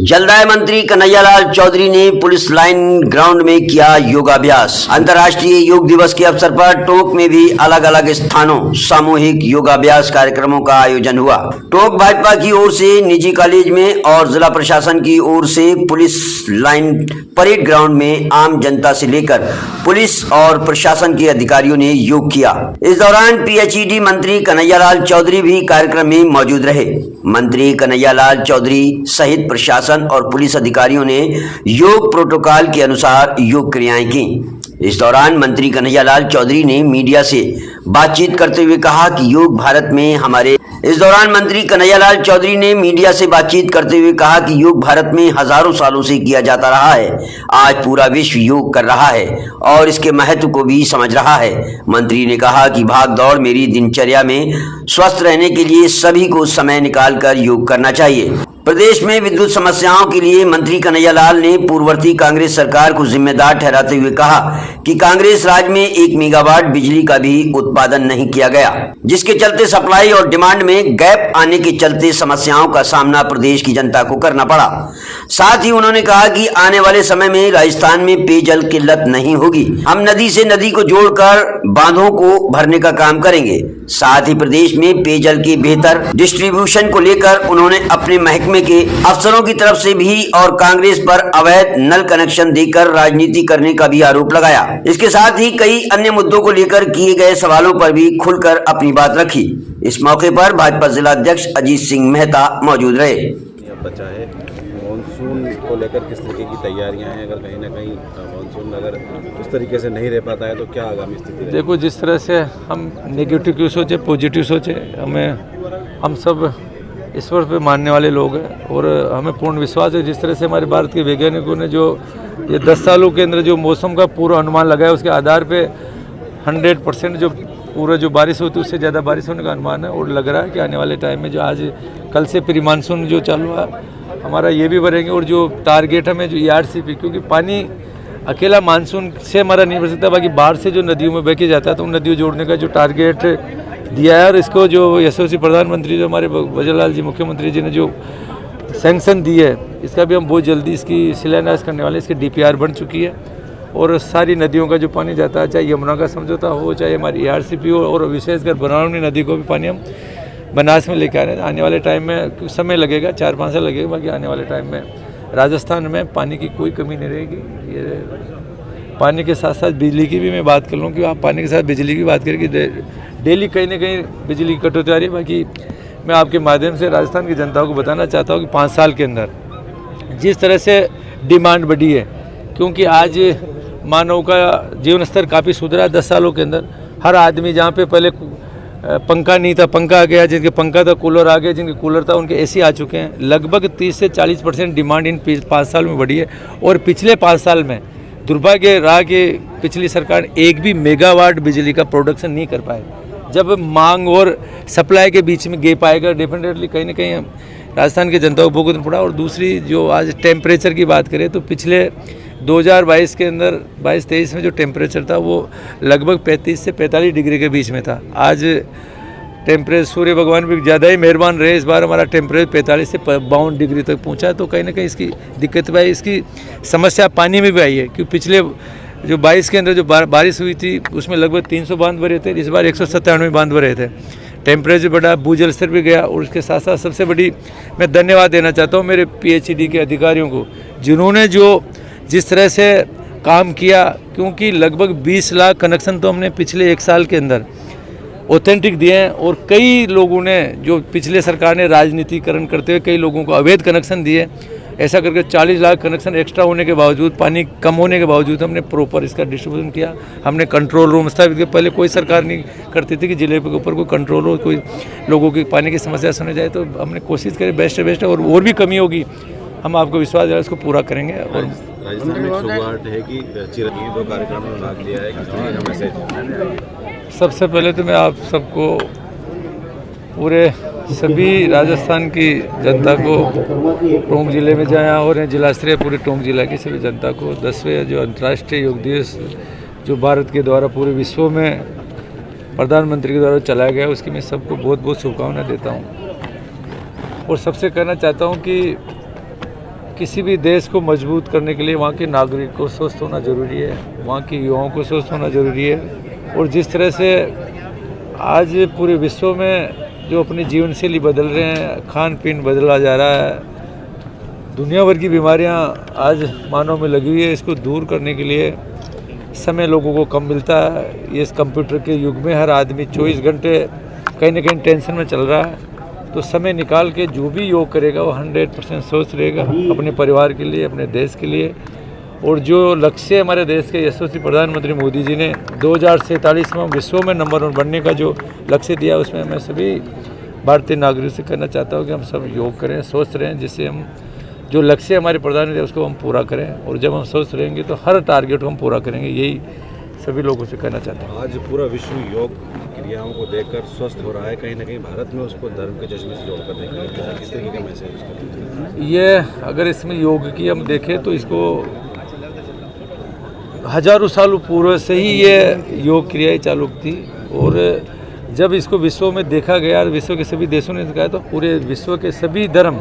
जलदाय मंत्री कन्हैयालाल चौधरी ने पुलिस लाइन ग्राउंड में किया योगाभ्यास। अंतर्राष्ट्रीय योग दिवस के अवसर पर टोंक में भी अलग अलग स्थानों सामूहिक योगाभ्यास कार्यक्रमों का आयोजन हुआ। टोंक भाजपा की ओर से निजी कॉलेज में और जिला प्रशासन की ओर से पुलिस लाइन परेड ग्राउंड में आम जनता से लेकर पुलिस और प्रशासन के अधिकारियों ने योग किया। इस दौरान पीएचईडी मंत्री कन्हैयालाल चौधरी भी कार्यक्रम में मौजूद रहे। मंत्री कन्हैयालाल चौधरी सहित प्रशासन और पुलिस अधिकारियों ने योग प्रोटोकॉल के अनुसार योग क्रियाएं की। इस दौरान मंत्री कन्हैयालाल चौधरी ने मीडिया से बातचीत करते हुए कहा कि योग भारत में हजारों सालों से किया जाता रहा है। आज पूरा विश्व योग कर रहा है और इसके महत्व को भी समझ रहा है। मंत्री ने कहा कि भाग दौड़ मेरी दिनचर्या में स्वस्थ रहने के लिए सभी को समय निकालकर योग करना चाहिए। प्रदेश में विद्युत समस्याओं के लिए मंत्री कन्हैयालाल ने पूर्ववर्ती कांग्रेस सरकार को जिम्मेदार ठहराते हुए कहा कि कांग्रेस राज में 1 मेगावाट बिजली का भी उत्पादन नहीं किया गया, जिसके चलते सप्लाई और डिमांड में गैप आने के चलते समस्याओं का सामना प्रदेश की जनता को करना पड़ा। साथ ही उन्होंने कहा कि आने वाले समय में राजस्थान में पेयजल किल्लत नहीं होगी। हम नदी से नदी को जोड़कर बांधों को भरने का काम करेंगे। साथ ही प्रदेश में पेयजल के बेहतर डिस्ट्रीब्यूशन को लेकर उन्होंने अपने महकमे के अफसरों की तरफ से भी और कांग्रेस पर अवैध नल कनेक्शन देकर राजनीति करने का भी आरोप लगाया। इसके साथ ही कई अन्य मुद्दों को लेकर किए गए सवालों पर भी खुलकर अपनी बात रखी। इस मौके पर भाजपा जिला अध्यक्ष अजीत सिंह मेहता मौजूद रहे। बचा है मानसून को लेकर किस तरीके की तैयारियां हैं? अगर कहीं ना कहीं मानसून अगर उस तरीके से नहीं रह पाता है तो क्या आगामी स्थिति? देखो, जिस तरह से हम नेगेटिव क्यों सोचे, पॉजिटिव सोचे, हम सब ईश्वर पे मानने वाले लोग हैं और हमें पूर्ण विश्वास है जिस तरह से हमारे भारत के वैज्ञानिकों ने जो ये 10 सालों के अंदर जो मौसम का पूरा अनुमान लगाया, उसके आधार पे 100% जो पूरा जो बारिश होती है उससे ज़्यादा बारिश होने का अनुमान है। और लग रहा है कि आने वाले टाइम में जो आज कल से प्री मानसून जो चालू हुआ हमारा ये भी बढ़ेंगे। और जो टारगेट हमें जो ERCP, क्योंकि पानी अकेला मानसून से हमारा नहीं बढ़ सकता, बाकी बाहर से जो नदियों में बह के जाता है तो उन नदियों जोड़ने का जो टारगेट दिया है और इसको जो यशस्वी प्रधानमंत्री जो हमारे वजरलाल जी मुख्यमंत्री जी ने जो सैंक्शन दी है, इसका भी हम बहुत जल्दी इसकी शिलान्यास करने वाले। इसकी DPR बन चुकी है और सारी नदियों का जो पानी जाता है, चाहे यमुना का समझौता हो, चाहे हमारी ERCP हो, और विशेषकर बरौनी नदी को भी पानी हम बनास में लेके आ रहे हैं। आने वाले टाइम में समय लगेगा, 4-5 साल लगेगा, बाकी आने वाले टाइम में राजस्थान में पानी की कोई कमी नहीं रहेगी। ये पानी के साथ साथ बिजली की भी मैं बात कर लूँ कि आप पानी के साथ बिजली की बात करें कि डेली कहीं ना कहीं बिजली की कटौती आ रही है। बाकी मैं आपके माध्यम से राजस्थान की जनता को बताना चाहता हूँ कि 5 साल के अंदर जिस तरह से डिमांड बढ़ी है, क्योंकि आज मानव का जीवन स्तर काफ़ी सुधरा है 10 सालों के अंदर। हर आदमी, जहाँ पे पहले पंखा नहीं था, पंखा आ गया, जिनके पंखा था कूलर आ गया, जिनके कूलर था उनके AC आ चुके हैं। लगभग 30 से 40% डिमांड इन 5 साल में बढ़ी है। और पिछले 5 साल में दुर्भाग्य रहा कि पिछली सरकार 1 भी मेगावाट बिजली का प्रोडक्शन नहीं कर पाए। जब मांग और सप्लाई के बीच में गैप आएगा, डेफिनेटली कहीं ना कहीं राजस्थान की जनता को भुगतना पड़ा। और दूसरी जो आज टेम्परेचर की बात करें तो पिछले 2022 के अंदर 22-23 में जो टेम्परेचर था वो लगभग 35 से 45 डिग्री के बीच में था। आज टेम्परेचर सूर्य भगवान भी ज़्यादा ही मेहरबान रहे, इस बार हमारा टेम्परेचर 45 से 52 डिग्री तक पहुंचा। तो कहीं ना कहीं इसकी दिक्कत भी आई, इसकी समस्या पानी में भी आई है। क्योंकि पिछले जो 22 के अंदर जो बारिश हुई थी उसमें लगभग 300 बांध भरे थे, इस बार 197 बांध भरे थे। टेम्परेचर बढ़ा, भूजल स्तर भी गया। और उसके साथ साथ सबसे बड़ी मैं धन्यवाद देना चाहता हूँ मेरे PhD के अधिकारियों को, जिन्होंने जो जिस तरह से काम किया। क्योंकि लगभग 20 लाख कनेक्शन तो हमने पिछले 1 साल के अंदर ऑथेंटिक दिए हैं। और कई लोगों ने जो पिछले सरकार ने राजनीतिकरण करते हुए कई लोगों को अवैध कनेक्शन दिए, ऐसा करके 40 लाख कनेक्शन एक्स्ट्रा होने के बावजूद, पानी कम होने के बावजूद हमने प्रॉपर इसका डिस्ट्रीब्यूशन किया। हमने कंट्रोल रूम स्थापित किया। पहले कोई सरकार नहीं करती थी कि जिले के ऊपर कोई कंट्रोल हो, कोई लोगों की पानी की समस्या सुनी जाए। तो हमने कोशिश करी बेस्ट और भी कमी होगी, हम आपको विश्वास है इसको पूरा करेंगे। और राजस्थान में 108 है कि चिरंजीवी 2 कार्यक्रम में भाग लिया है, किस तरह का मैसेज? सबसे पहले तो मैं आप सबको, पूरे सभी राजस्थान की जनता को, टोंक जिले में जहाँ और हैं जिला स्तरीय पूरे टोंक जिला की सभी जनता को 10वें जो अंतर्राष्ट्रीय योग दिवस जो भारत के द्वारा पूरे विश्व में प्रधानमंत्री के द्वारा चलाया गया, उसकी मैं सबको बहुत बहुत शुभकामनाएं देता हूँ। और सबसे कहना चाहता हूँ कि किसी भी देश को मजबूत करने के लिए वहाँ के नागरिक को स्वस्थ होना ज़रूरी है, वहाँ के युवाओं को स्वस्थ होना ज़रूरी है। और जिस तरह से आज पूरे विश्व में जो अपनी जीवन शैली बदल रहे हैं, खान पीन बदला जा रहा है, दुनिया भर की बीमारियां आज मानव में लगी हुई है, इसको दूर करने के लिए समय लोगों को कम मिलता है। ये इस कंप्यूटर के युग में हर आदमी 24 घंटे कहीं ना कहीं टेंशन में चल रहा है, तो समय निकाल के जो भी योग करेगा वो 100% स्वस्थ रहेगा अपने परिवार के लिए, अपने देश के लिए। और जो लक्ष्य हमारे देश के यशस्वी प्रधानमंत्री मोदी जी ने 2047 में विश्व में नंबर 1 बनने का जो लक्ष्य दिया, उसमें मैं सभी भारतीय नागरिकों से कहना चाहता हूँ कि हम सब योग करें, स्वस्थ रहें, जिससे हम जो लक्ष्य हमारे प्रधानमंत्री उसको हम पूरा करें। और जब हम स्वस्थ रहेंगे तो हर टारगेट को हम पूरा करेंगे, यही सभी लोगों से कहना चाहता हूँ। आज पूरा विश्व योग क्रियाओं को देखकर स्वस्थ हो रहा है, कहीं ना कहीं भारत में उसको धर्म के चश्मे से जोड़कर देखेंगे, किस तरीके का मैसेज? ये अगर इसमें योग की हम देखें तो इसको हजारों सालों पूर्व से ही ये योग क्रियाएं चालू थी। और जब इसको विश्व में देखा गया, विश्व के सभी देशों ने दिखाया, तो पूरे विश्व के सभी धर्म,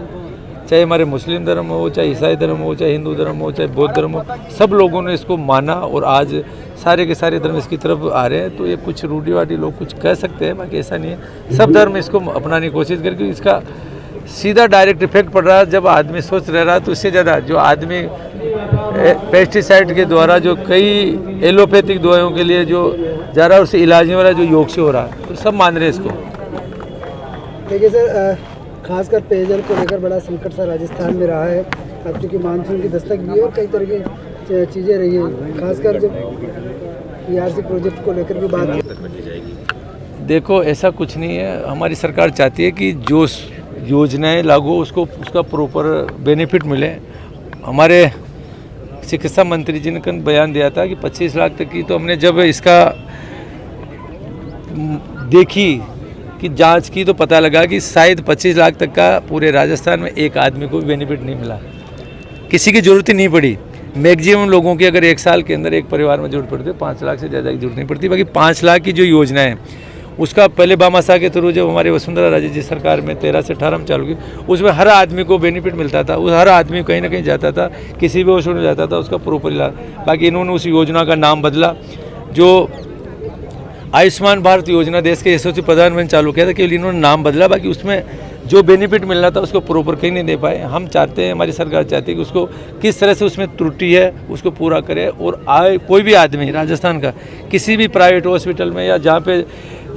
चाहे हमारे मुस्लिम धर्म हो, चाहे ईसाई धर्म हो, चाहे हिंदू धर्म हो, चाहे बौद्ध धर्म हो, सब लोगों ने इसको माना। और आज सारे के सारे धर्म इसकी तरफ आ रहे हैं। तो ये कुछ रूढ़िवादी लोग कुछ कह सकते हैं, बाकी ऐसा नहीं है। सब धर्म इसको अपनाने की कोशिश करके इसका सीधा डायरेक्ट इफेक्ट पड़ रहा है। जब आदमी स्वस्थ रह रहा है तो इससे ज़्यादा जो आदमी पेस्टिसाइड के द्वारा जो कई एलोपैथिक दवाइयों के लिए जो जा रहा है, उससे इलाज नहीं हो रहा है, जो योग से हो रहा है, तो सब मान रहे हैं इसको। देखिए सर, खासकर पेयजल को लेकर बड़ा संकट सा राजस्थान में रहा है। अब चूँकि मानसून की दस्तक भी है और कई तरह की चीज़ें रही हैं, खासकर जब PRC प्रोजेक्ट को लेकर भी बात रखी जाएगी। देखो, ऐसा कुछ नहीं है। हमारी सरकार चाहती है कि जो योजनाएं लागू उसको उसका प्रॉपर बेनिफिट मिले। हमारे चिकित्सा मंत्री जी ने कल बयान दिया था कि 25 लाख तक की, तो हमने जब इसका देखी कि जांच की तो पता लगा कि शायद 25 लाख तक का पूरे राजस्थान में एक आदमी को भी बेनिफिट नहीं मिला, किसी की ज़रूरत ही नहीं पड़ी। मैक्सिमम लोगों की अगर एक साल के अंदर एक परिवार में जरूरत पड़ती है, 5 लाख से ज़्यादा की जरूरत नहीं पड़ती। बाकी 5 लाख की जो योजना है उसका पहले भामाशाह के थ्रू जब हमारे वसुंधरा राजे जी सरकार में 13 से 18 में चालू की, उसमें हर आदमी को बेनिफिट मिलता था। उस हर आदमी कहीं ना कहीं जाता था, किसी भी हॉस्पिटल में जाता था, उसका प्रॉपर इलाज। बाकी इन्होंने उस योजना का नाम बदला, जो आयुष्मान भारत योजना देश के यशस्वी प्रधानमंत्री चालू किया था, केवल इन्होंने नाम बदला, बाकी उसमें जो बेनिफिट मिलना था उसको प्रॉपर कहीं नहीं दे पाए। हम चाहते हैं, हमारी सरकार चाहती है कि उसको किस तरह से उसमें त्रुटि है उसको पूरा करे। और कोई भी आदमी राजस्थान का किसी भी प्राइवेट हॉस्पिटल में या जहाँ पे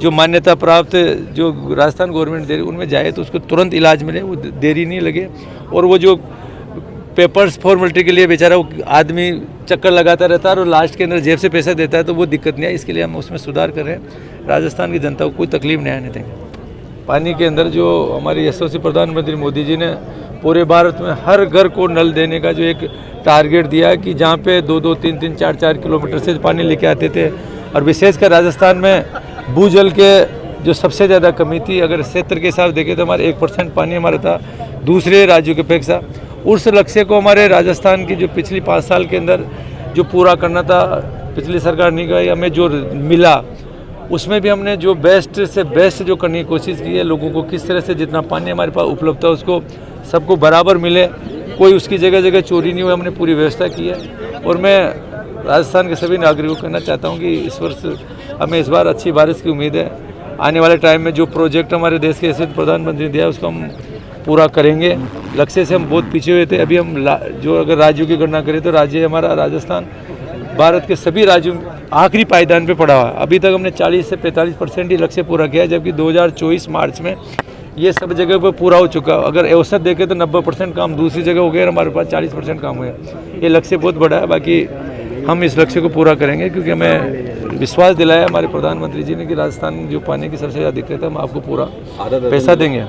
जो मान्यता प्राप्त जो राजस्थान गवर्नमेंट दे रही उनमें जाए तो उसको तुरंत इलाज मिले, वो देरी नहीं लगे। और वो जो पेपर्स फॉर्मेलिटी के लिए बेचारा वो आदमी चक्कर लगाता रहता है और लास्ट के अंदर जेब से पैसा देता है, तो वो दिक्कत नहीं है। इसके लिए हम उसमें सुधार कर रहे हैं। राजस्थान की जनता को कोई तकलीफ नहीं आने देंगे। पानी के अंदर जो हमारे यशस्वी प्रधानमंत्री मोदी जी ने पूरे भारत में हर घर को नल देने का जो एक टारगेट दिया कि जहाँ पे 2-2, 3-3, 4-4 किलोमीटर से पानी लेके आते थे, और विशेषकर राजस्थान में भूजल के जो सबसे ज़्यादा कमी थी, अगर क्षेत्र के हिसाब देखें तो हमारे 1% पानी हमारा था दूसरे राज्यों की अपेक्षा। उस लक्ष्य को हमारे राजस्थान की जो पिछली 5 साल के अंदर जो पूरा करना था, पिछली सरकार नहीं गई, हमें जो मिला उसमें भी हमने जो बेस्ट से बेस्ट जो करने की कोशिश की है। लोगों को किस तरह से जितना पानी हमारे पास उपलब्ध था उसको सबको बराबर मिले, कोई उसकी जगह जगह चोरी नहीं हुई, हमने पूरी व्यवस्था की है। और मैं राजस्थान के सभी नागरिकों को कहना चाहता हूँ कि इस वर्ष हमें इस बार अच्छी बारिश की उम्मीद है। आने वाले टाइम में जो प्रोजेक्ट हमारे देश के यशस्वी प्रधानमंत्री ने दिया उसको हम पूरा करेंगे। लक्ष्य से हम बहुत पीछे हुए थे। अभी हम जो अगर राज्यों की गणना करें तो राज्य हमारा राजस्थान भारत के सभी राज्यों में आखिरी पायदान पे पड़ा हुआ है। अभी तक हमने 40 से 45% ही लक्ष्य पूरा किया है, जबकि 2024 मार्च में ये सब जगह पर पूरा हो चुका। अगर औसत देखें तो 90% काम दूसरी जगह हो गया और हमारे पास 40% काम हुआ। ये लक्ष्य बहुत बड़ा है। बाकी हम इस लक्ष्य को पूरा करेंगे, क्योंकि हमें विश्वास दिलाया हमारे प्रधानमंत्री जी ने कि राजस्थान जो पानी की सबसे ज़्यादा दिक्कत है, हम आपको पूरा पैसा देंगे।